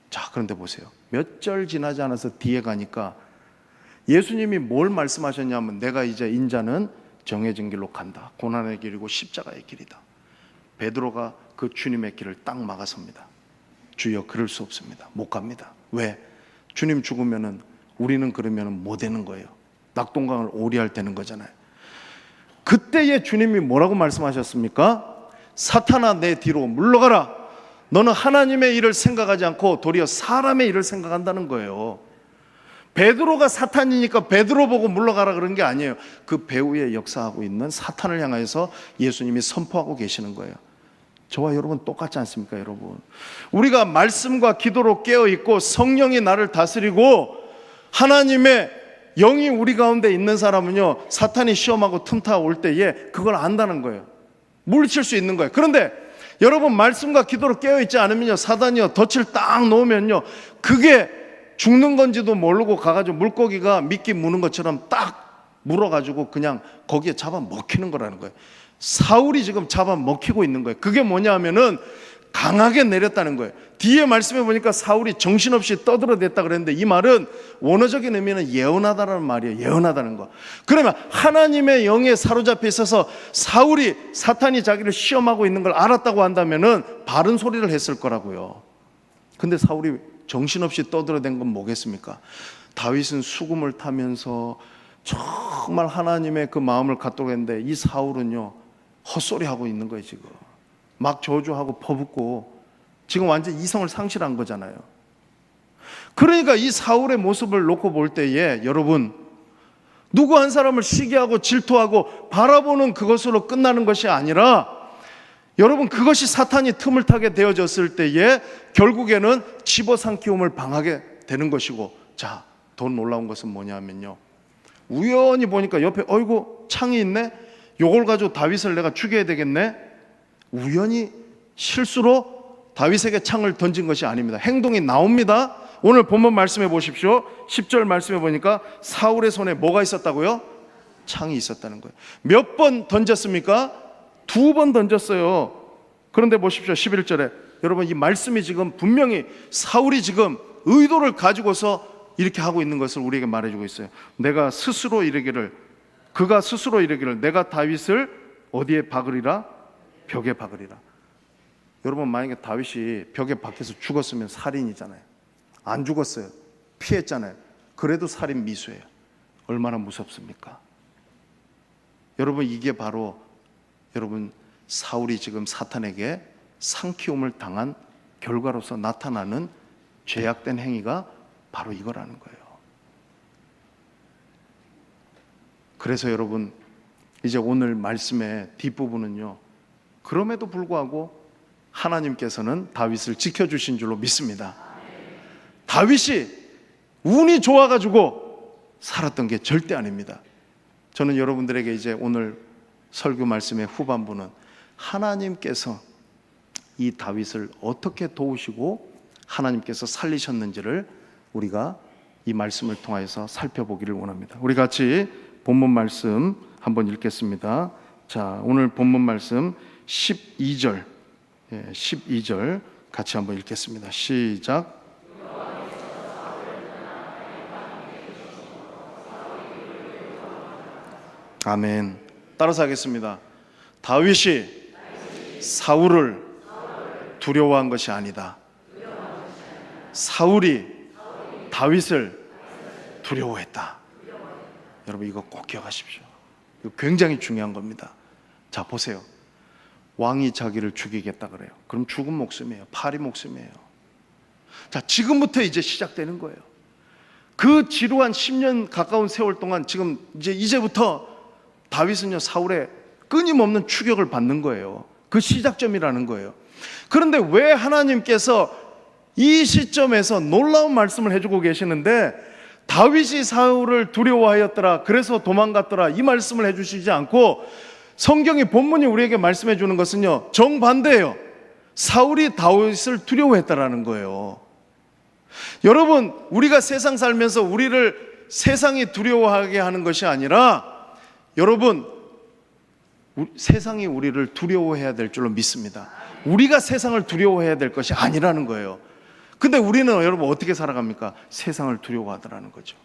자, 그런데 보세요. 몇 절 지나지 않아서 뒤에 가니까 예수님이 뭘 말씀하셨냐면 내가 이제 인자는 정해진 길로 간다. 고난의 길이고 십자가의 길이다. 베드로가 그 주님의 길을 딱 막아섭니다. 주여 그럴 수 없습니다. 못 갑니다. 왜? 주님 죽으면은 우리는 그러면 못 되는 거예요. 낙동강을 오리할 되는 거잖아요. 그때에 주님이 뭐라고 말씀하셨습니까? 사탄아 내 뒤로 물러가라. 너는 하나님의 일을 생각하지 않고 도리어 사람의 일을 생각한다는 거예요. 베드로가 사탄이니까 베드로 보고 물러가라 그런 게 아니에요. 그 배후에 역사하고 있는 사탄을 향해서 예수님이 선포하고 계시는 거예요. 저와 여러분 똑같지 않습니까, 여러분? 우리가 말씀과 기도로 깨어있고 성령이 나를 다스리고 하나님의 영이 우리 가운데 있는 사람은요, 사탄이 시험하고 틈타 올 때에 그걸 안다는 거예요. 물리칠 수 있는 거예요. 그런데 여러분 말씀과 기도로 깨어있지 않으면요, 사단이요 덫을 딱 놓으면요, 그게 죽는 건지도 모르고 가가지고 물고기가 미끼 무는 것처럼 딱 물어가지고 그냥 거기에 잡아 먹히는 거라는 거예요. 사울이 지금 잡아 먹히고 있는 거예요. 그게 뭐냐 하면은 강하게 내렸다는 거예요. 뒤에 말씀해 보니까 사울이 정신없이 떠들어댔다 그랬는데 이 말은 원어적인 의미는 예언하다라는 말이에요. 예언하다는 거. 그러면 하나님의 영에 사로잡혀 있어서 사울이 사탄이 자기를 시험하고 있는 걸 알았다고 한다면은 바른 소리를 했을 거라고요. 근데 사울이 정신없이 떠들어댄 건 뭐겠습니까? 다윗은 수금을 타면서 정말 하나님의 그 마음을 갖도록 했는데 이 사울은요 헛소리하고 있는 거예요. 지금 막 저주하고 퍼붓고 지금 완전 이성을 상실한 거잖아요. 그러니까 이 사울의 모습을 놓고 볼 때에 여러분, 누구 한 사람을 시기하고 질투하고 바라보는 그것으로 끝나는 것이 아니라 여러분, 그것이 사탄이 틈을 타게 되어졌을 때에 결국에는 집어삼키움을 당하게 되는 것이고, 자, 더 놀라운 것은 뭐냐면요, 우연히 보니까 옆에 어이구 창이 있네, 요걸 가지고 다윗을 내가 죽여야 되겠네. 우연히 실수로 다윗에게 창을 던진 것이 아닙니다. 행동이 나옵니다. 오늘 본문 말씀해 보십시오. 10절 말씀해 보니까 사울의 손에 뭐가 있었다고요? 창이 있었다는 거예요. 몇 번 던졌습니까? 2번 던졌어요. 그런데 보십시오. 11절에 여러분, 이 말씀이 지금 분명히 사울이 지금 의도를 가지고서 이렇게 하고 있는 것을 우리에게 말해주고 있어요. 그가 스스로 이르기를 내가 다윗을 어디에 박으리라? 벽에 박으리라. 여러분, 만약에 다윗이 벽에 박혀서 죽었으면 살인이잖아요. 안 죽었어요. 피했잖아요. 그래도 살인 미수예요. 얼마나 무섭습니까? 여러분, 이게 바로 여러분 사울이 지금 사탄에게 상키움을 당한 결과로서 나타나는 죄악된 행위가 바로 이거라는 거예요. 그래서 여러분, 이제 오늘 말씀의 뒷부분은요, 그럼에도 불구하고 하나님께서는 다윗을 지켜주신 줄로 믿습니다. 다윗이 운이 좋아가지고 살았던 게 절대 아닙니다. 저는 여러분들에게 이제 오늘 설교 말씀의 후반부는 하나님께서 이 다윗을 어떻게 도우시고 하나님께서 살리셨는지를 우리가 이 말씀을 통하여서 살펴보기를 원합니다. 우리 같이 본문 말씀 한번 읽겠습니다. 자, 오늘 본문 말씀 12절, 12절 같이 한번 읽겠습니다. 시작. 아멘. 따라서 하겠습니다. 다윗이 사울을 두려워한 것이 아니다. 사울이 다윗을 두려워했다. 여러분, 이거 꼭 기억하십시오. 이거 굉장히 중요한 겁니다. 자, 보세요. 왕이 자기를 죽이겠다 그래요. 그럼 죽은 목숨이에요. 파리 목숨이에요. 자, 지금부터 이제 시작되는 거예요. 그 지루한 10년 가까운 세월 동안 지금 이제부터 다윗은요, 사울의 끊임없는 추격을 받는 거예요. 그 시작점이라는 거예요. 그런데 왜 하나님께서 이 시점에서 놀라운 말씀을 해주고 계시는데 다윗이 사울을 두려워하였더라, 그래서 도망갔더라, 이 말씀을 해주시지 않고 성경이 본문이 우리에게 말씀해 주는 것은요, 정반대예요. 사울이 다윗을 두려워했다라는 거예요. 여러분, 우리가 세상 살면서 우리를 세상이 두려워하게 하는 것이 아니라 여러분, 세상이 우리를 두려워해야 될 줄로 믿습니다. 우리가 세상을 두려워해야 될 것이 아니라는 거예요. 근데 우리는 여러분 어떻게 살아갑니까? 세상을 두려워하더라는 거죠.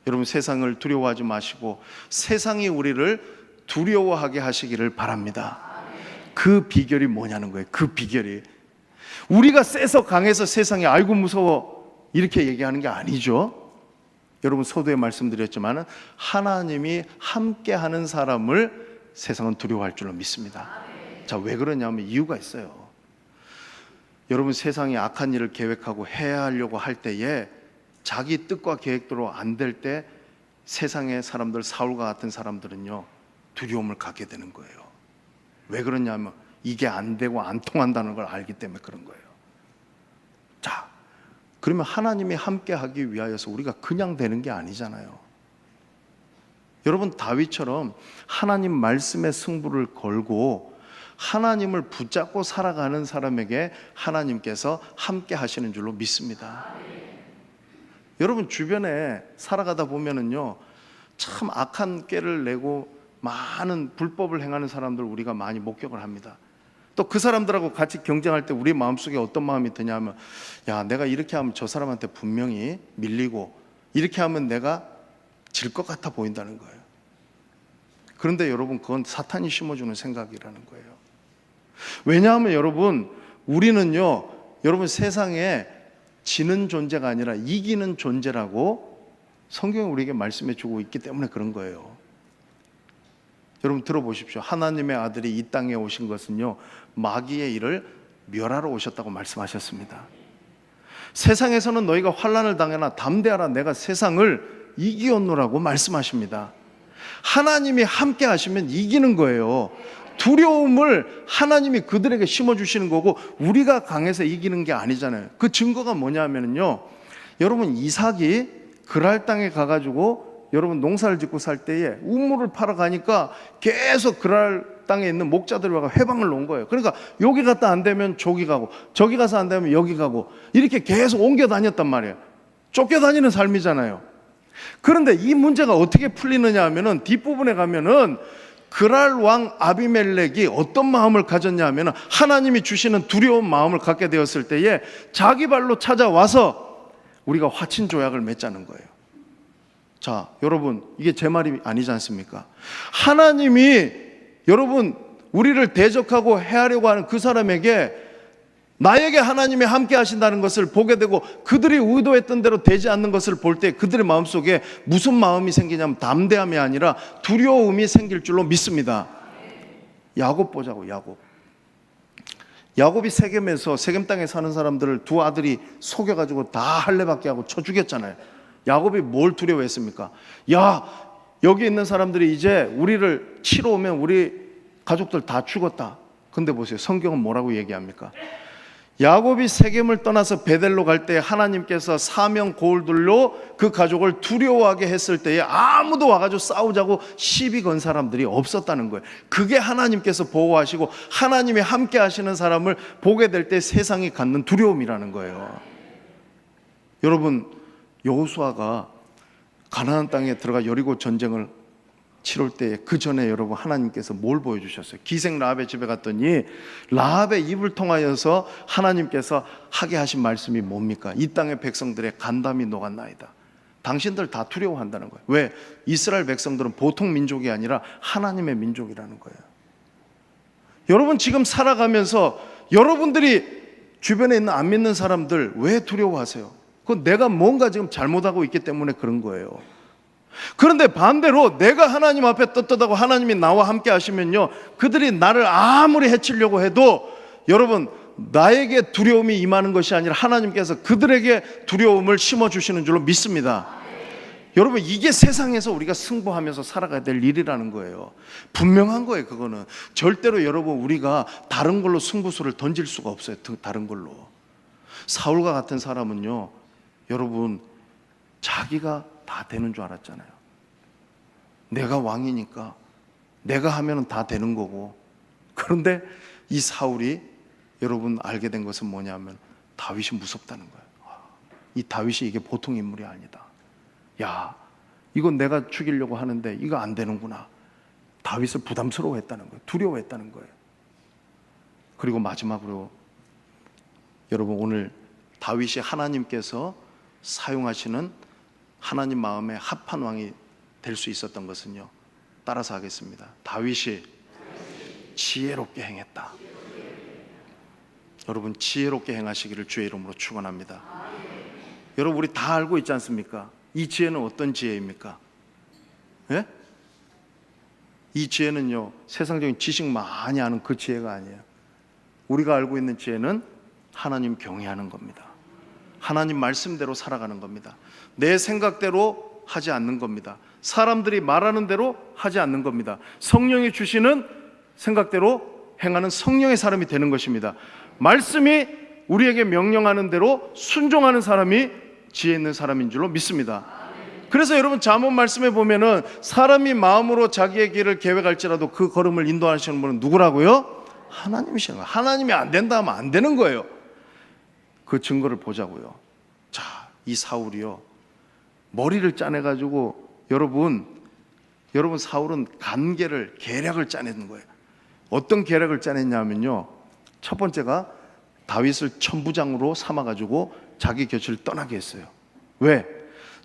여러분, 세상을 두려워하지 마시고 세상이 우리를 두려워하게 하시기를 바랍니다. 그 비결이 뭐냐는 거예요. 그 비결이 우리가 세서 강해서 세상이 아이고 무서워 이렇게 얘기하는 게 아니죠. 여러분, 서두에 말씀드렸지만 하나님이 함께하는 사람을 세상은 두려워할 줄로 믿습니다. 자, 왜 그러냐면 이유가 있어요. 여러분, 세상이 악한 일을 계획하고 해야 하려고 할 때에 자기 뜻과 계획대로 안 될 때 세상의 사람들, 사울과 같은 사람들은요 두려움을 갖게 되는 거예요. 왜 그러냐면 이게 안 되고 안 통한다는 걸 알기 때문에 그런 거예요. 자, 그러면 하나님이 함께 하기 위하여서 우리가 그냥 되는 게 아니잖아요. 여러분, 다윗처럼 하나님 말씀에 승부를 걸고 하나님을 붙잡고 살아가는 사람에게 하나님께서 함께 하시는 줄로 믿습니다. 여러분, 주변에 살아가다 보면은요 참 악한 꾀를 내고 많은 불법을 행하는 사람들 우리가 많이 목격을 합니다. 또 그 사람들하고 같이 경쟁할 때 우리 마음속에 어떤 마음이 드냐면, 야, 내가 이렇게 하면 저 사람한테 분명히 밀리고 이렇게 하면 내가 질 것 같아 보인다는 거예요. 그런데 여러분, 그건 사탄이 심어주는 생각이라는 거예요. 왜냐하면 여러분, 우리는요 여러분 세상에 지는 존재가 아니라 이기는 존재라고 성경이 우리에게 말씀해 주고 있기 때문에 그런 거예요. 여러분, 들어보십시오. 하나님의 아들이 이 땅에 오신 것은요 마귀의 일을 멸하러 오셨다고 말씀하셨습니다. 세상에서는 너희가 환난을 당하나 담대하라, 내가 세상을 이기었노라고 말씀하십니다. 하나님이 함께 하시면 이기는 거예요. 두려움을 하나님이 그들에게 심어주시는 거고 우리가 강해서 이기는 게 아니잖아요. 그 증거가 뭐냐면요, 여러분, 이삭이 그랄 땅에 가가지고 여러분 농사를 짓고 살 때에 우물을 파러 가니까 계속 그랄 땅에 있는 목자들이 와서 회방을 놓은 거예요. 그러니까 여기 갔다 안 되면 저기 가고 저기 가서 안 되면 여기 가고 이렇게 계속 옮겨 다녔단 말이에요. 쫓겨다니는 삶이잖아요. 그런데 이 문제가 어떻게 풀리느냐 하면은 뒷부분에 가면은 그랄 왕 아비멜렉이 어떤 마음을 가졌냐 하면 하나님이 주시는 두려운 마음을 갖게 되었을 때에 자기 발로 찾아와서 우리가 화친 조약을 맺자는 거예요. 자, 여러분, 이게 제 말이 아니지 않습니까? 하나님이 여러분 우리를 대적하고 해하려고 하는 그 사람에게 나에게 하나님이 함께 하신다는 것을 보게 되고 그들이 의도했던 대로 되지 않는 것을 볼 때 그들의 마음속에 무슨 마음이 생기냐면 담대함이 아니라 두려움이 생길 줄로 믿습니다. 야곱 보자고. 야곱이 세겜에서 세겜 땅에 사는 사람들을 두 아들이 속여가지고 다 할례받게 하고 쳐 죽였잖아요. 야곱이 뭘 두려워했습니까? 야, 여기 있는 사람들이 이제 우리를 치러 오면 우리 가족들 다 죽었다. 근데 보세요, 성경은 뭐라고 얘기합니까? 야곱이 세겜을 떠나서 베델로 갈 때 하나님께서 사명 고울들로 그 가족을 두려워하게 했을 때에 아무도 와가지고 싸우자고 시비 건 사람들이 없었다는 거예요. 그게 하나님께서 보호하시고 하나님이 함께 하시는 사람을 보게 될 때 세상이 갖는 두려움이라는 거예요. 여러분, 여호수아가 가나안 땅에 들어가 여리고 전쟁을 치를 때 그 전에 여러분 하나님께서 뭘 보여주셨어요? 기생 라합의 집에 갔더니 라합의 입을 통하여서 하나님께서 하게 하신 말씀이 뭡니까? 이 땅의 백성들의 간담이 녹았나이다. 당신들 다 두려워한다는 거예요. 왜? 이스라엘 백성들은 보통 민족이 아니라 하나님의 민족이라는 거예요. 여러분, 지금 살아가면서 여러분들이 주변에 있는 안 믿는 사람들 왜 두려워하세요? 그건 내가 뭔가 지금 잘못하고 있기 때문에 그런 거예요. 그런데 반대로 내가 하나님 앞에 떳떳하고 하나님이 나와 함께 하시면요, 그들이 나를 아무리 해치려고 해도 여러분 나에게 두려움이 임하는 것이 아니라 하나님께서 그들에게 두려움을 심어주시는 줄로 믿습니다. 여러분, 이게 세상에서 우리가 승부하면서 살아가야 될 일이라는 거예요. 분명한 거예요. 그거는 절대로 여러분 우리가 다른 걸로 승부수를 던질 수가 없어요. 다른 걸로. 사울과 같은 사람은요, 여러분 자기가 다 되는 줄 알았잖아요. 내가 왕이니까 내가 하면 다 되는 거고. 그런데 이 사울이 여러분 알게 된 것은 뭐냐면 다윗이 무섭다는 거예요. 이 다윗이 이게 보통 인물이 아니다. 야, 이건 내가 죽이려고 하는데 이거 안 되는구나. 다윗을 부담스러워했다는 거예요. 두려워했다는 거예요. 그리고 마지막으로 여러분, 오늘 다윗이 하나님께서 사용하시는 하나님 마음에 합한 왕이 될 수 있었던 것은요, 따라서 하겠습니다. 다윗이 지혜롭게 행했다. 여러분, 지혜롭게 행하시기를 주의 이름으로 축원합니다. 여러분, 우리 다 알고 있지 않습니까? 이 지혜는 어떤 지혜입니까? 예? 이 지혜는요, 세상적인 지식 많이 아는 그 지혜가 아니에요. 우리가 알고 있는 지혜는 하나님 경외하는 겁니다. 하나님 말씀대로 살아가는 겁니다. 내 생각대로 하지 않는 겁니다. 사람들이 말하는 대로 하지 않는 겁니다. 성령이 주시는 생각대로 행하는 성령의 사람이 되는 것입니다. 말씀이 우리에게 명령하는 대로 순종하는 사람이 지혜 있는 사람인 줄로 믿습니다. 그래서 여러분, 잠언 말씀에 보면은 사람이 마음으로 자기의 길을 계획할지라도 그 걸음을 인도하시는 분은 누구라고요? 하나님이시는 거예요. 하나님이 안 된다 하면 안 되는 거예요. 그 증거를 보자고요. 자, 이 사울이요, 머리를 짜내가지고 여러분 사울은 계략을 짜내는 거예요. 어떤 계략을 짜냈냐면요, 첫 번째가 다윗을 천부장으로 삼아가지고 자기 곁을 떠나게 했어요. 왜?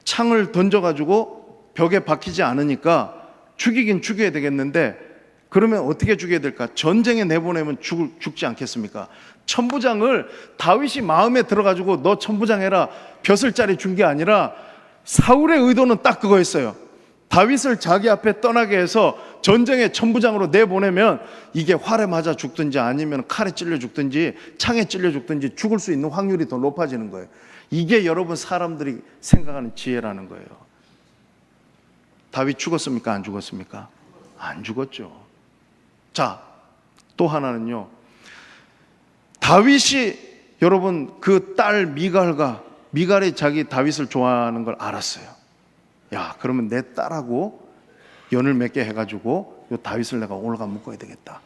창을 던져가지고 벽에 박히지 않으니까 죽이긴 죽여야 되겠는데, 그러면 어떻게 죽여야 될까? 전쟁에 내보내면 죽지 않겠습니까? 천부장을 다윗이 마음에 들어가지고 너 천부장 해라 벼슬 자리 준 게 아니라, 사울의 의도는 딱 그거였어요. 다윗을 자기 앞에 떠나게 해서 전쟁의 천부장으로 내보내면 이게 활에 맞아 죽든지 아니면 칼에 찔려 죽든지 창에 찔려 죽든지 죽을 수 있는 확률이 더 높아지는 거예요. 이게 여러분, 사람들이 생각하는 지혜라는 거예요. 다윗 죽었습니까? 안 죽었습니까? 안 죽었죠. 자, 또 하나는요, 다윗이 여러분 그 딸 미갈이 자기 다윗을 좋아하는 걸 알았어요. 야, 그러면 내 딸하고 연을 맺게 해가지고 요 다윗을 내가 오늘 가 묶어야 되겠다.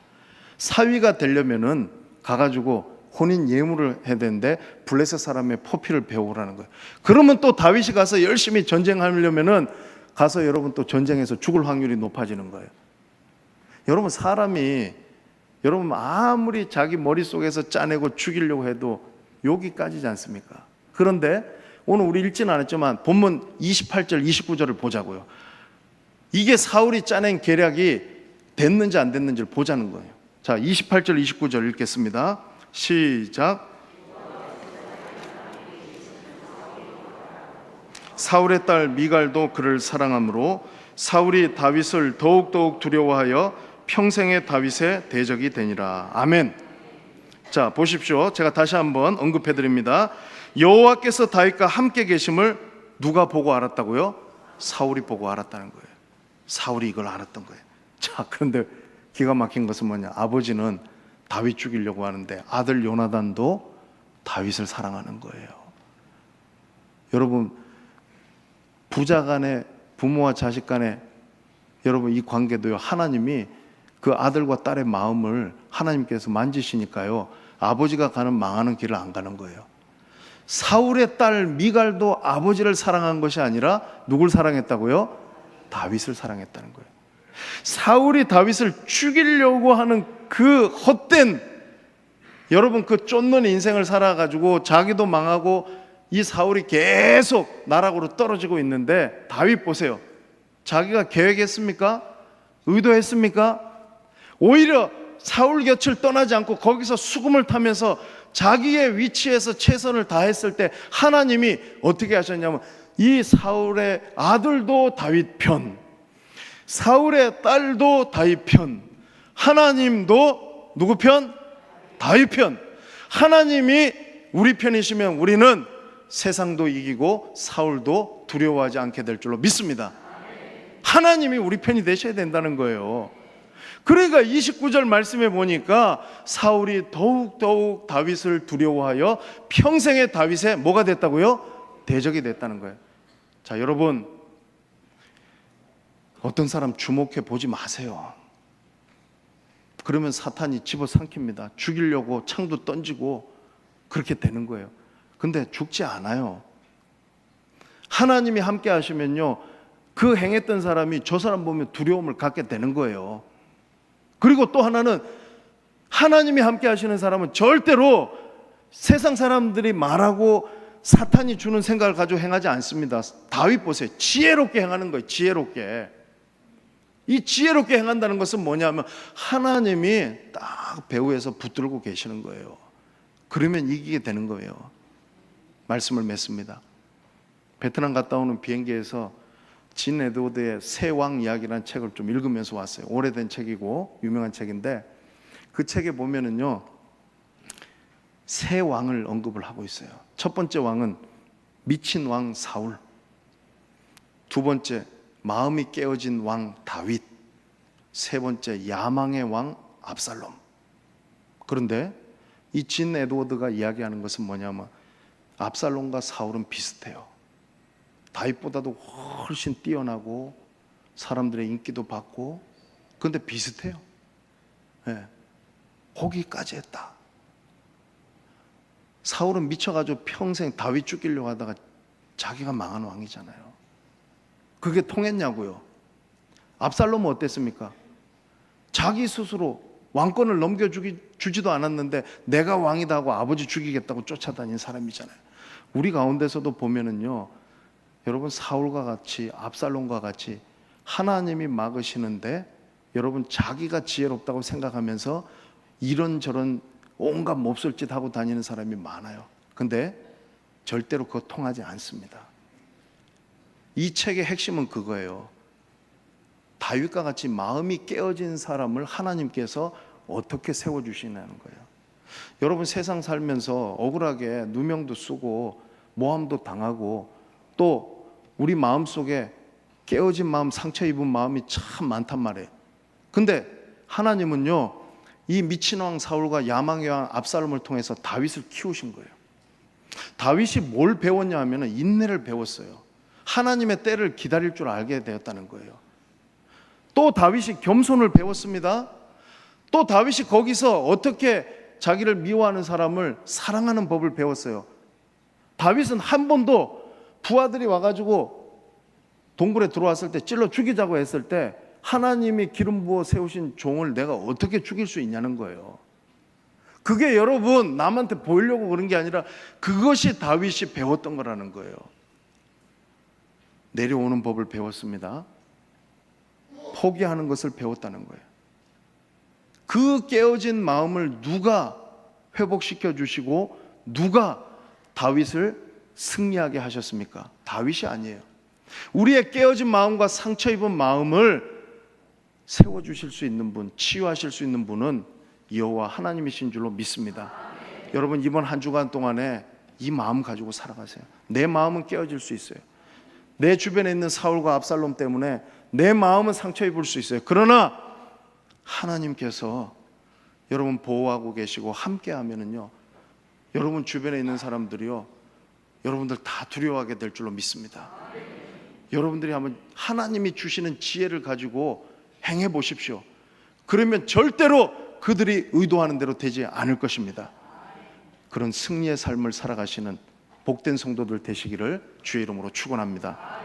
사위가 되려면은 가가지고 혼인 예물을 해야 되는데 블레셋 사람의 포피를 배우라는 거예요. 그러면 또 다윗이 가서 열심히 전쟁하려면은 가서 여러분 또 전쟁에서 죽을 확률이 높아지는 거예요. 여러분, 사람이 여러분 아무리 자기 머릿속에서 짜내고 죽이려고 해도 여기까지지 않습니까? 그런데 오늘 우리 읽지는 않았지만 본문 28절 29절을 보자고요. 이게 사울이 짜낸 계략이 됐는지 안 됐는지를 보자는 거예요. 자, 28절 29절 읽겠습니다. 시작. 사울의 딸 미갈도 그를 사랑하므로 사울이 다윗을 더욱더욱 두려워하여 평생의 다윗의 대적이 되니라. 아멘. 자, 보십시오. 제가 다시 한번 언급해 드립니다. 여호와께서 다윗과 함께 계심을 누가 보고 알았다고요? 사울이 보고 알았다는 거예요. 사울이 이걸 알았던 거예요. 자, 그런데 기가 막힌 것은 뭐냐? 아버지는 다윗 죽이려고 하는데 아들 요나단도 다윗을 사랑하는 거예요. 여러분, 부자 간에, 부모와 자식 간에 여러분 이 관계도요, 하나님이 그 아들과 딸의 마음을 하나님께서 만지시니까요, 아버지가 가는 망하는 길을 안 가는 거예요. 사울의 딸 미갈도 아버지를 사랑한 것이 아니라 누굴 사랑했다고요? 다윗을 사랑했다는 거예요. 사울이 다윗을 죽이려고 하는 그 헛된, 여러분 그 쫓는 인생을 살아가지고 자기도 망하고 이 사울이 계속 나락으로 떨어지고 있는데, 다윗 보세요. 자기가 계획했습니까? 의도했습니까? 오히려 사울 곁을 떠나지 않고 거기서 수금을 타면서 자기의 위치에서 최선을 다했을 때 하나님이 어떻게 하셨냐면, 이 사울의 아들도 다윗 편, 사울의 딸도 다윗 편, 하나님도 누구 편? 다윗 편. 하나님이 우리 편이시면 우리는 세상도 이기고 사울도 두려워하지 않게 될 줄로 믿습니다. 하나님이 우리 편이 되셔야 된다는 거예요. 그러니까 29절 말씀에 보니까 사울이 더욱 다윗을 두려워하여 평생의 다윗의 뭐가 됐다고요? 대적이 됐다는 거예요. 자, 여러분, 어떤 사람 주목해 보지 마세요. 그러면 사탄이 집어삼킵니다. 죽이려고 창도 던지고 그렇게 되는 거예요. 근데 죽지 않아요. 하나님이 함께 하시면요, 그 행했던 사람이 저 사람 보면 두려움을 갖게 되는 거예요. 그리고 또 하나는 하나님이 함께 하시는 사람은 절대로 세상 사람들이 말하고 사탄이 주는 생각을 가지고 행하지 않습니다. 다윗 보세요. 지혜롭게 행하는 거예요. 지혜롭게. 이 지혜롭게 행한다는 것은 뭐냐면 하나님이 딱 배후에서 붙들고 계시는 거예요. 그러면 이기게 되는 거예요. 말씀을 맺습니다. 베트남 갔다 오는 비행기에서 진 에드워드의 새 왕 이야기라는 책을 좀 읽으면서 왔어요. 오래된 책이고 유명한 책인데 그 책에 보면은요, 새 왕을 언급을 하고 있어요. 첫 번째 왕은 미친 왕 사울, 두 번째 마음이 깨어진 왕 다윗, 세 번째 야망의 왕 압살롬. 그런데 이 진 에드워드가 이야기하는 것은 뭐냐면 압살롬과 사울은 비슷해요. 다윗보다도 훨씬 뛰어나고 사람들의 인기도 받고, 그런데 비슷해요. 네. 거기까지 했다. 사울은 미쳐가지고 평생 다윗 죽이려고 하다가 자기가 망한 왕이잖아요. 그게 통했냐고요. 압살롬은 어땠습니까? 자기 스스로 왕권을 넘겨주지도 않았는데 내가 왕이다 하고 아버지 죽이겠다고 쫓아다닌 사람이잖아요. 우리 가운데서도 보면은요, 여러분 사울과 같이 압살롬과 같이 하나님이 막으시는데 여러분 자기가 지혜롭다고 생각하면서 이런저런 온갖 몹쓸 짓 하고 다니는 사람이 많아요. 근데 절대로 그거 통하지 않습니다. 이 책의 핵심은 그거예요. 다윗과 같이 마음이 깨어진 사람을 하나님께서 어떻게 세워주시냐는 거예요. 여러분 세상 살면서 억울하게 누명도 쓰고 모함도 당하고 또 우리 마음속에 깨어진 마음, 상처 입은 마음이 참 많단 말이에요. 근데 하나님은요, 이 미친 왕 사울과 야망의 왕 압살롬을 통해서 다윗을 키우신 거예요. 다윗이 뭘 배웠냐 하면 인내를 배웠어요. 하나님의 때를 기다릴 줄 알게 되었다는 거예요. 또 다윗이 겸손을 배웠습니다. 또 다윗이 거기서 어떻게 자기를 미워하는 사람을 사랑하는 법을 배웠어요. 다윗은 한 번도 부하들이 와가지고 동굴에 들어왔을 때 찔러 죽이자고 했을 때 하나님이 기름 부어 세우신 종을 내가 어떻게 죽일 수 있냐는 거예요. 그게 여러분 남한테 보이려고 그런 게 아니라 그것이 다윗이 배웠던 거라는 거예요. 내려오는 법을 배웠습니다. 포기하는 것을 배웠다는 거예요. 그 깨어진 마음을 누가 회복시켜 주시고 누가 다윗을 승리하게 하셨습니까? 다윗이 아니에요. 우리의 깨어진 마음과 상처 입은 마음을 세워주실 수 있는 분, 치유하실 수 있는 분은 여호와 하나님이신 줄로 믿습니다. 여러분 이번 한 주간 동안에 이 마음 가지고 살아가세요. 내 마음은 깨어질 수 있어요. 내 주변에 있는 사울과 압살롬 때문에 내 마음은 상처 입을 수 있어요. 그러나 하나님께서 여러분 보호하고 계시고 함께 하면은요, 여러분 주변에 있는 사람들이요, 여러분들 다 두려워하게 될 줄로 믿습니다. 여러분들이 한번 하나님이 주시는 지혜를 가지고 행해 보십시오. 그러면 절대로 그들이 의도하는 대로 되지 않을 것입니다. 그런 승리의 삶을 살아가시는 복된 성도들 되시기를 주의 이름으로 축원합니다.